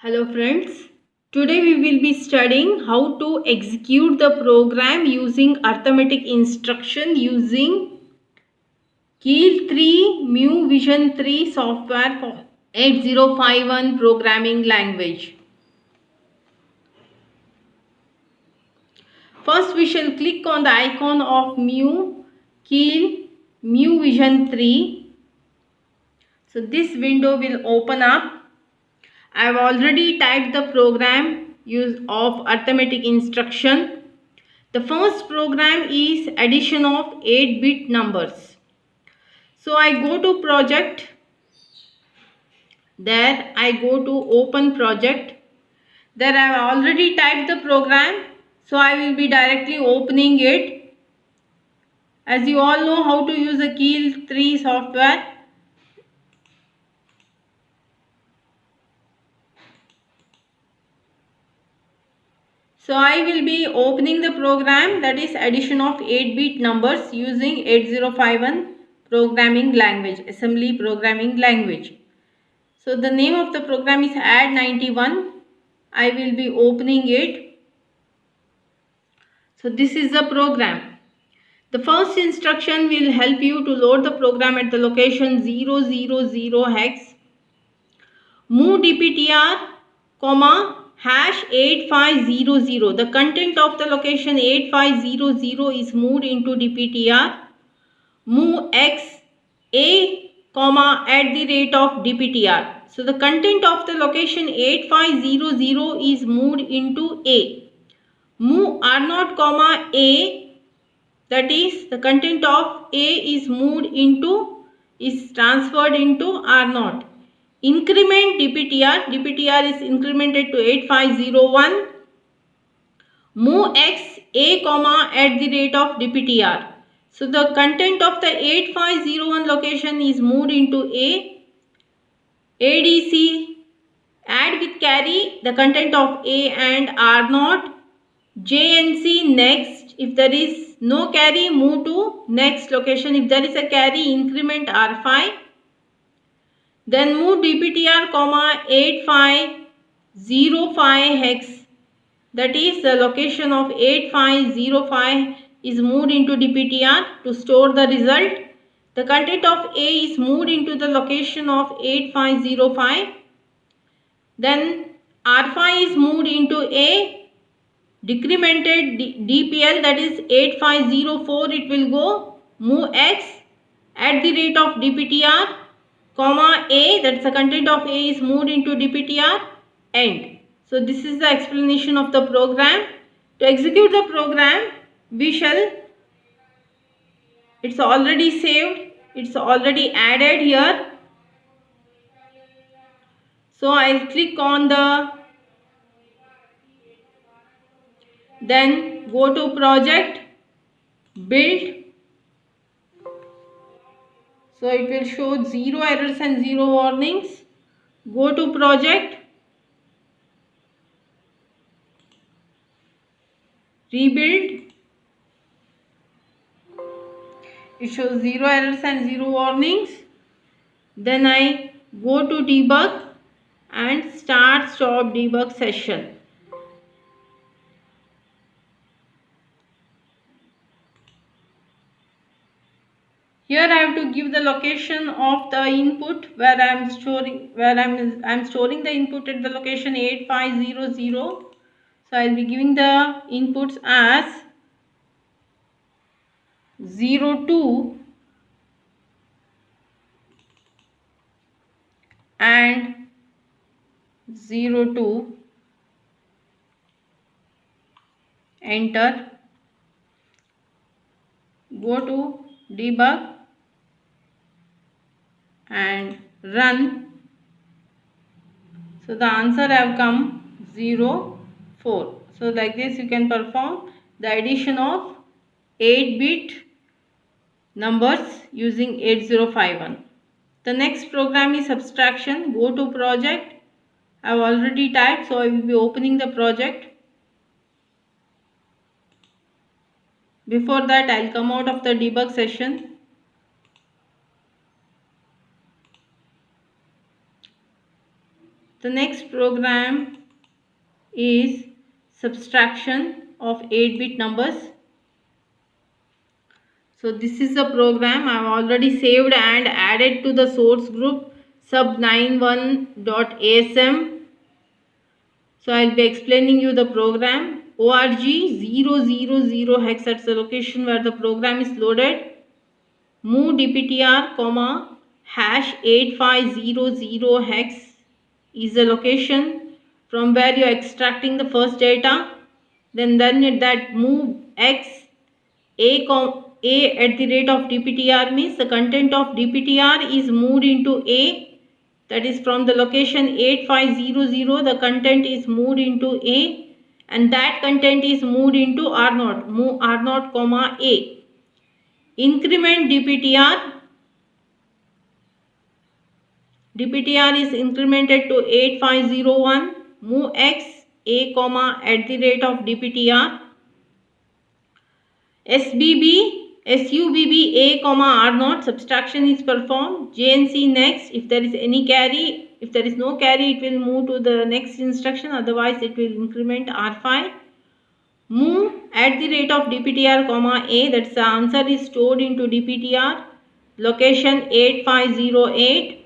Hello friends, today we will be studying how to execute the program using arithmetic instruction using Keel 3 Mu Vision 3 software for 8051 programming language. First we shall click on the icon of Keel Mu Vision 3. So this window will open up. I have already typed the program use of arithmetic instruction. The first program is addition of 8-bit numbers. So I go to project. There I go to open project. There I have already typed the program. So I will be directly opening it. As you all know how to use the Keel 3 software. So I will be opening the program, that is addition of 8-bit numbers using 8051 programming language, assembly programming language. So the name of the program is add91. I will be opening it. So this is the program. The first instruction will help you to load the program at the location 000 hex. Move dptr, #8500. The content of the location 8500 is moved into dptr. Move x a, @dptr. So the content of the location 8500 is moved into a. Move r0, a, that is the content of a is transferred into r0. Increment dptr is incremented to 8501. Move x a, @dptr. So the content of the 8501 location is moved into a. ADC, add with carry the content of a and r0. JNC, next. If there is no carry, move to next location. If there is a carry, increment r5. Then move dptr, 8505 hex. That is the location of 8505 is moved into dptr to store the result. The content of a is moved into the location of 8505. Then r5 is moved into a. Decremented dpl, that is 8504, it will go. Move x @dptr, a, that's the content of a is moved into dptr, end. So this is the explanation of the program. To execute the program, it's already saved, it's already added here. So I'll click on then go to project, build. So it will show 0 errors and 0 warnings. Go to project, rebuild. It shows 0 errors and 0 warnings. Then I go to debug and start stop debug session. Here I have to give the location of the input where I am storing the input at the location 8500. So I will be giving the inputs as 02 and 02. Enter. Go to debug and run. So the answer have come 04. So like this you can perform the addition of 8-bit numbers using 8051. The next program is subtraction. Go to project. I have already typed, so I will be opening the project. Before that, I will come out of the debug session. The next program is subtraction of 8-bit numbers. So this is the program I have already saved and added to the source group sub91.asm. So I will be explaining you the program. org 000 hex, that's the location where the program is loaded. Move dptr comma hash 8500 hex is the location from where you are extracting the first data. Then that move x a at the rate of dptr means the content of dptr is moved into a, that is from the location 8500 the content is moved into a, and that content is moved into r0, move r0 comma a. Increment dptr is incremented to 8501, move x a comma at the rate of dptr. SUBB A comma R0, subtraction is performed. JNC next. If there is any carry, if there is no carry, it will move to the next instruction, otherwise it will increment R5. Move at the rate of dptr comma A, that's the answer is stored into dptr location 8508.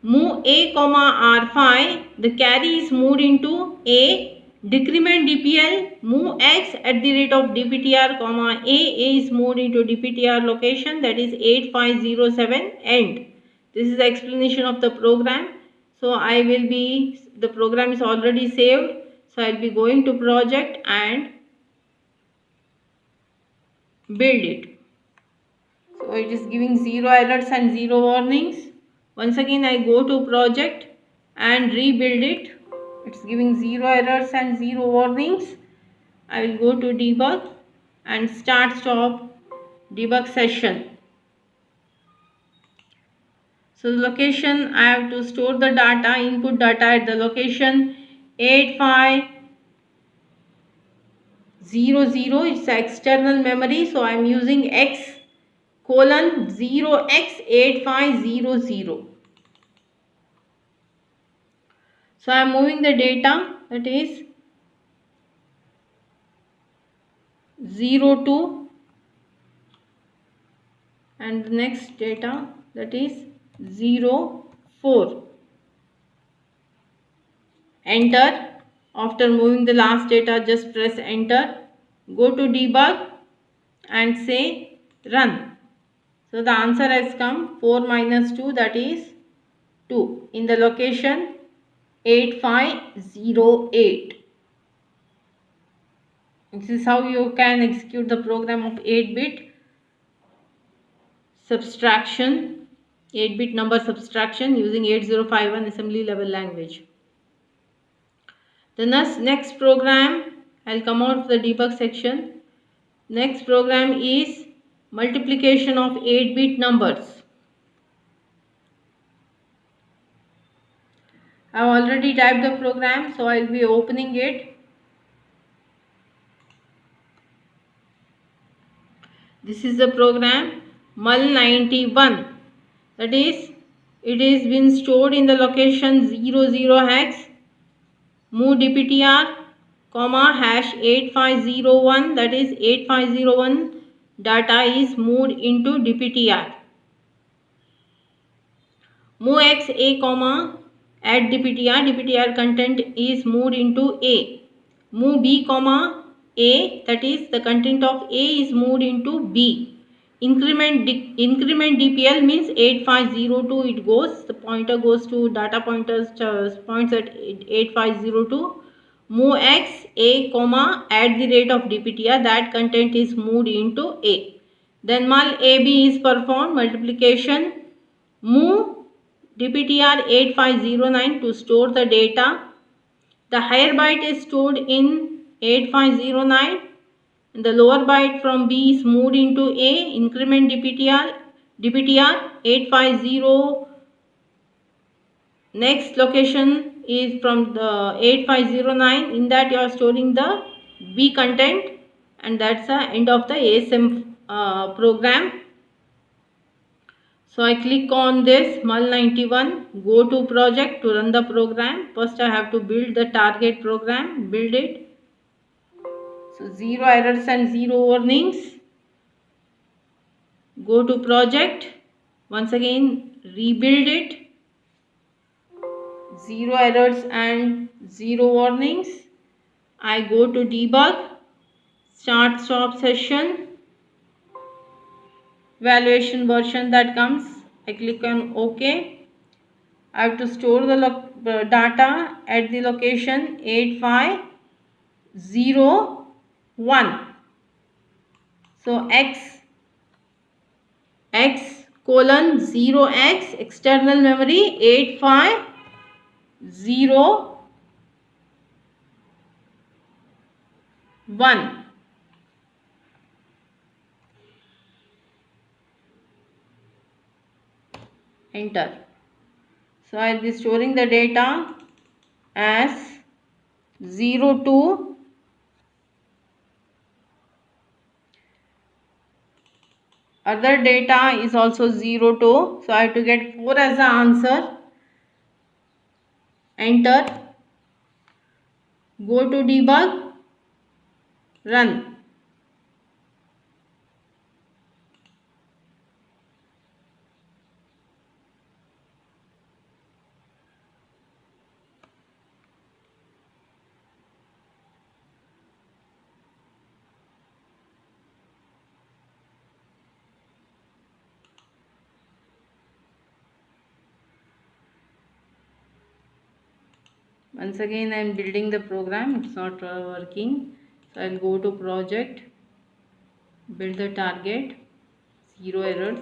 Move A comma R5, the carry is moved into A. Decrement DPL, move X at the rate of dptr comma A is moved into dptr location, that is 8507 end. This is the explanation of the program. So the program is already saved. So I will be going to project and build it. So it is giving 0 errors and 0 warnings. Once again I go to project and rebuild it. It's giving 0 errors and 0 warnings. I will go to debug and stop debug session. So the location I have to store the data, input data at the location 8500. It's the external memory, so I am using x colon 0x8500. So I am moving the data, that is 02, and the next data, that is 04. Enter. After moving the last data, just press enter. Go to debug and say run. So the answer has come 4 minus 2, that is 2 in the location 8508. This is how you can execute the program of 8-bit subtraction, 8-bit number subtraction using 8051 assembly level language. The next program, I'll come out of the debug section. Next program is multiplication of 8-bit numbers. I have already typed the program, so I will be opening it. This is the program mul91, that is it is been stored in the location 00 hex. Move dptr comma hash 8501, that is 8501 data is moved into dptr. Move x a comma at dptr content is moved into a. Move b comma a, that is the content of a is moved into b. Increment dpl means 8502, it goes, the pointer goes to data pointers points at 8502. Move x a comma at the rate of dptr, that content is moved into a. Then mul ab is performed, multiplication. Move dptr 8509 to store the data. The higher byte is stored in 8509 and the lower byte from B is moved into A. Increment dptr 850. Next location is from the 8509, in that you are storing the B content, and that's the end of the ASM program. So I click on this mul91, go to project to run the program. First I have to build the target program, build it. So 0 errors and 0 warnings. Go to project, once again rebuild it. 0 errors and 0 warnings. I go to debug, start stop session, evaluation version that comes. I click on OK. I have to store the data at the location 8501. So x colon 0x external memory 8501. Enter. So I will be storing the data as 02. Other data is also 02. So I have to get 4 as the answer. Enter. Go to debug. Run. Once again I am building the program, it's not working. So I will go to project, build the target, 0 errors,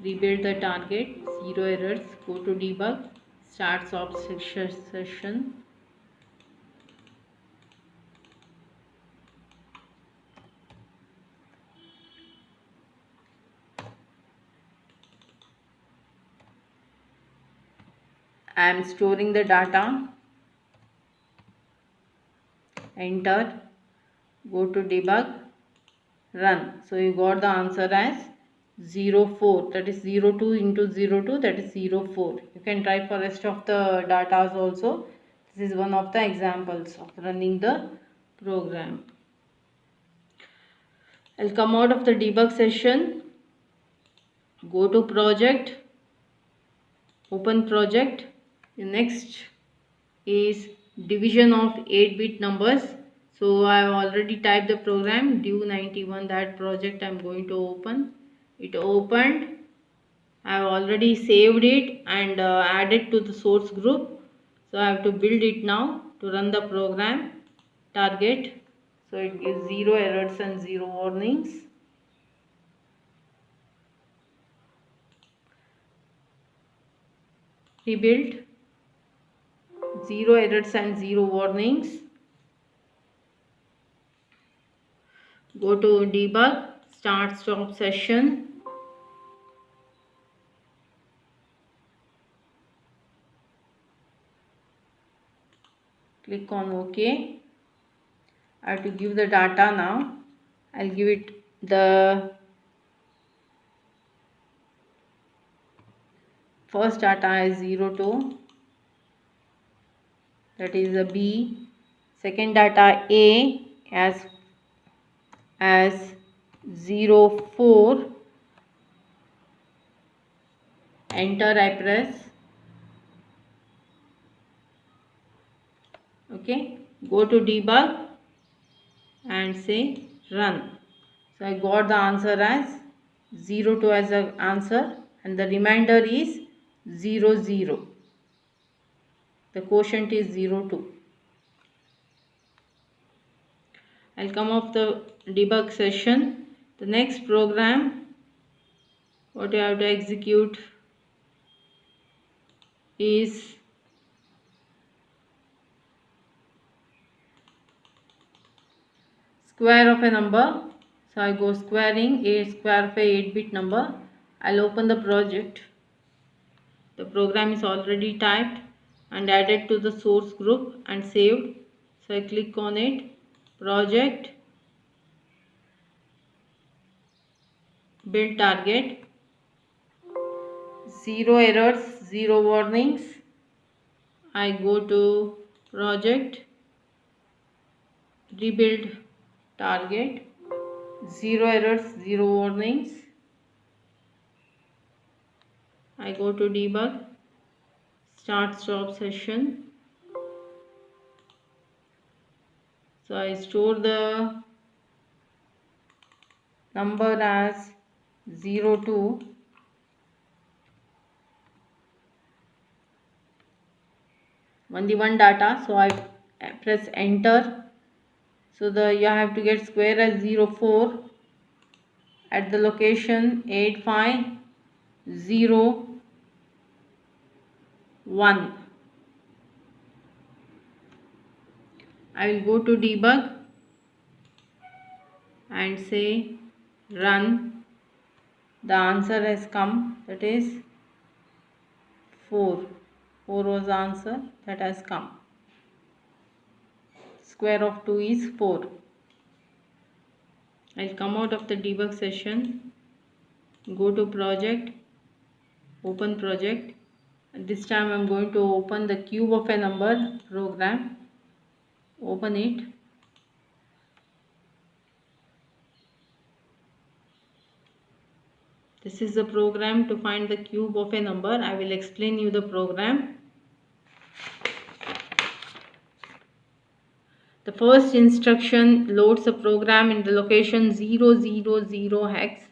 rebuild the target, 0 errors, go to debug, start stop session. I am storing the data. Enter. Go to debug. Run. So you got the answer as 04. That is 02 into 02. That is 04. You can try for rest of the data also. This is one of the examples of running the program. I'll come out of the debug session. Go to project. Open project. The next is division of 8-bit numbers. So I have already typed the program div91, that project I am going to open. It opened. I have already saved it and added to the source group. So I have to build it now to run the program. Target. So it gives 0 errors and 0 warnings. Rebuild. 0 errors and 0 warnings. Go to debug, start stop session. Click on OK. I have to give the data now. I'll give it the first data is 02. That is a B. Second data A as 04. Enter I press. Okay. Go to debug and say run. So I got the answer as 02 as the answer and the remainder is 00. The quotient is 02. I'll come off the debug session. The next program what you have to execute is square of a number. So I go squaring a square of a 8-bit number. I'll open the project. The program is already typed and added to the source group and saved. So I click on it, project, build target. zero errors, zero warnings. I go to project, rebuild target, zero errors, zero warnings. I go to debug, start stop session. So I store the number as 02. Only one data, so I press enter. So you have to get square as 04 at the location 8501. I will go to debug and say run. The answer has come, that is 4. 4 was the answer that has come. Square of 2 is 4. I'll come out of the debug session, go to project, open project. This time I'm going to open the cube of a number program. Open it. This is the program to find the cube of a number. I will explain you the program. The first instruction loads the program in the location 000 hex.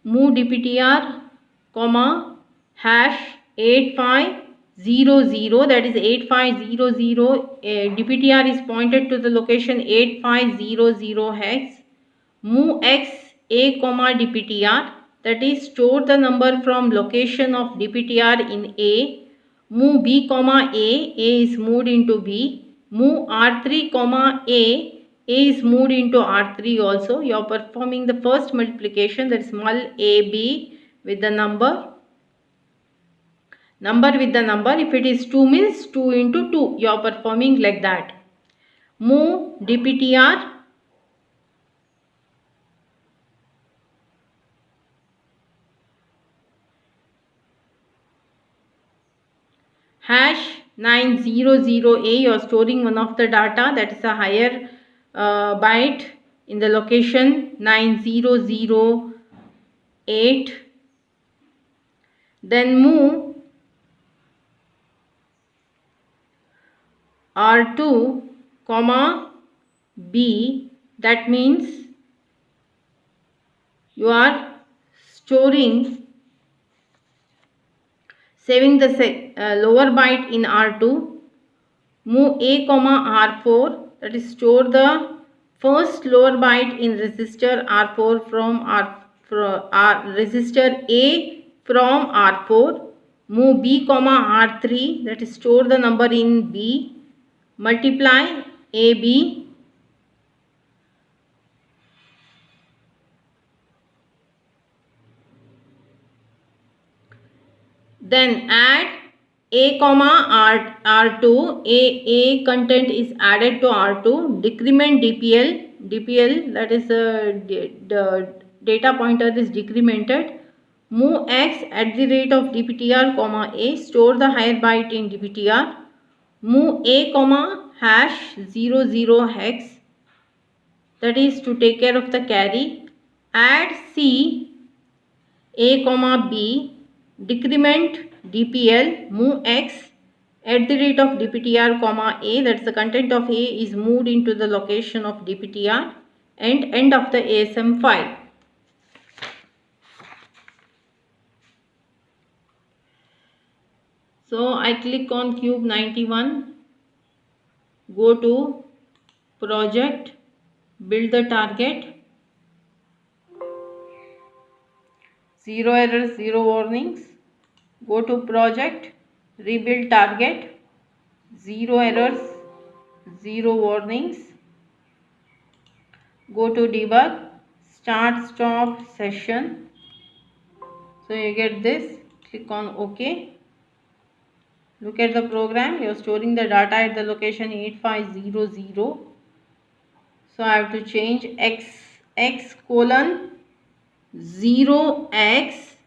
Move dptr, hash 8500, that is 8500. Dptr is pointed to the location 8500 hex. Move x a dptr, that is store the number from location of dptr in A. Move b a is moved into B. Move r3 a is moved into R3 also. You are performing the first multiplication, that is mul AB with the number. Number with the number. If it is 2 means 2 into 2. You are performing like that. Move dptr hash 900A. You are storing one of the data, that is a higher byte in the location 9008. Then move R2, B. That means you are saving the lower byte in R2. Move A, R4, that is store the first lower byte in resistor R4 from resistor A from R4. Move B, R3, that is store the number in B. Multiply AB. Then add A, R2. A content is added to R2. Decrement DPL, that is the data pointer is decremented. Move X at the rate of dptr, A. Store the higher byte in dptr. Move A, hash 00 hex, that is to take care of the carry. Add C, A, B. Decrement DPL. Move X at the rate of dptr, A, that is the content of A is moved into the location of dptr, and end of the ASM file. So I click on cube 91, go to project, build the target, zero errors, zero warnings. Go to project, rebuild target, zero errors, zero warnings. Go to debug, start stop session. So you get this. Click on OK. Look at the program. You are storing the data at the location 8500. So I have to change x colon 0x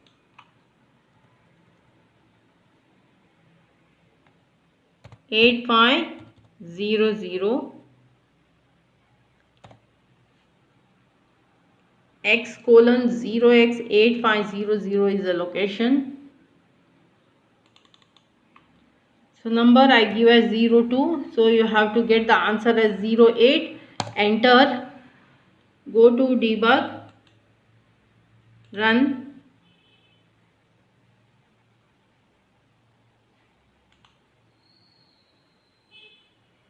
8500 x:0x8500 is the location. So number I give as 02, so you have to get the answer as 08. Enter, go to debug, run.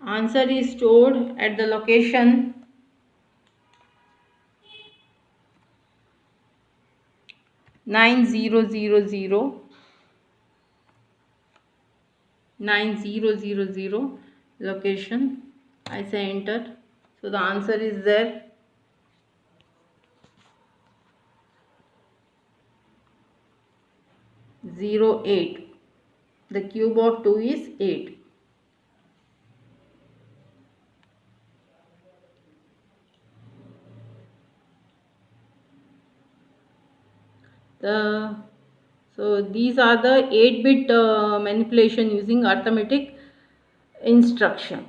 Answer is stored at the location 9000 location. I say enter. So the answer is there. Zero 8. The cube of 2 is 8. So these are the 8-bit manipulation using arithmetic instruction.